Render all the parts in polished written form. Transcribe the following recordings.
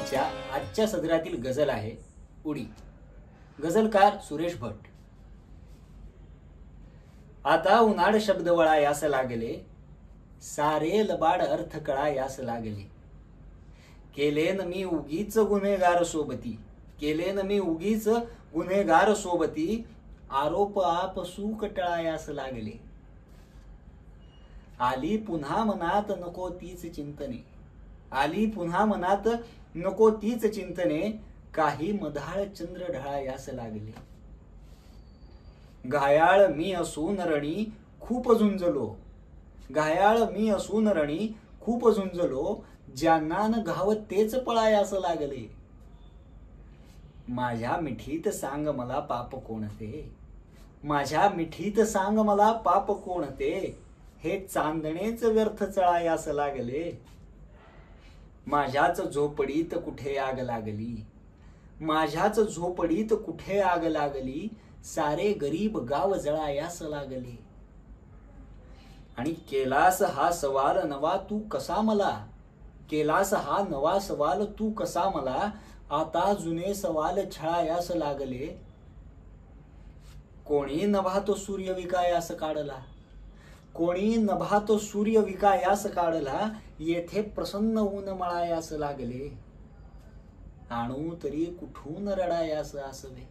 कवितेच्या आजच्या सदरातील गझल आहे उडी. गझलकार सुरेश भट. आता उन्हाळ शब्द वळा यास लागले, सारे लबाड अर्थ कळा यास लागले. केलेन मी उगीच गुन्हेगार सोबती, केलेन मी उगीच गुन्हेगार सोबती, आरोप आप सूक टळायास लागले. आली पुन्हा मनात नको तीच चिंतने, आली पुन्हा मनात नको तीच चिंतने, काही मधाळ चंद्र ढळायास लागले. घायाळ मी असून रणी खूप झुंजलो, घायाळ मी असून रणी खूप झुंजलो, ज्यांना न घाव तेच पळायास लागले. माझ्या मिठीत सांग मला पाप कोणते, माझ्या मिठीत सांग मला पाप कोणते, हे चांदणेच व्यर्थ चळायास लागले. माझ्याच झोपडीत कुठे आग लागली, माझ्याच झोपडीत कुठे आग लागली, सारे गरीब गाव जळायास लागले. आणि केलास हा सवाल नवा तू कसा मला, केलास हा नवा सवाल तू कसा मला, आता जुने सवाल छळायास लागले. कोणी नभा तो सूर्य विकायास काढला, कोणी नभा तो सूर्य विकायास काढला, येथे प्रसन्न ऊन मळायास लागले. आणू तरी कुठून रडायास आसवे,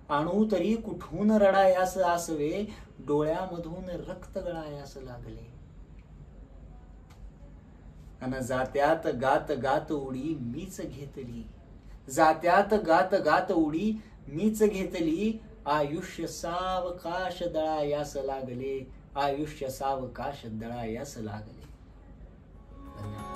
आणू तरी कुठून रडायास आसवे, डोळ्यामधून रक्त गळायास लागले. अन जात्यात गात गात उडी मीच घेतली, जात्यात गात गात उडी मीच घेतली, आयुष्य सावकाश दळायास लागले, आयुष्य सावकाश दळायास लागले. धन्यवाद.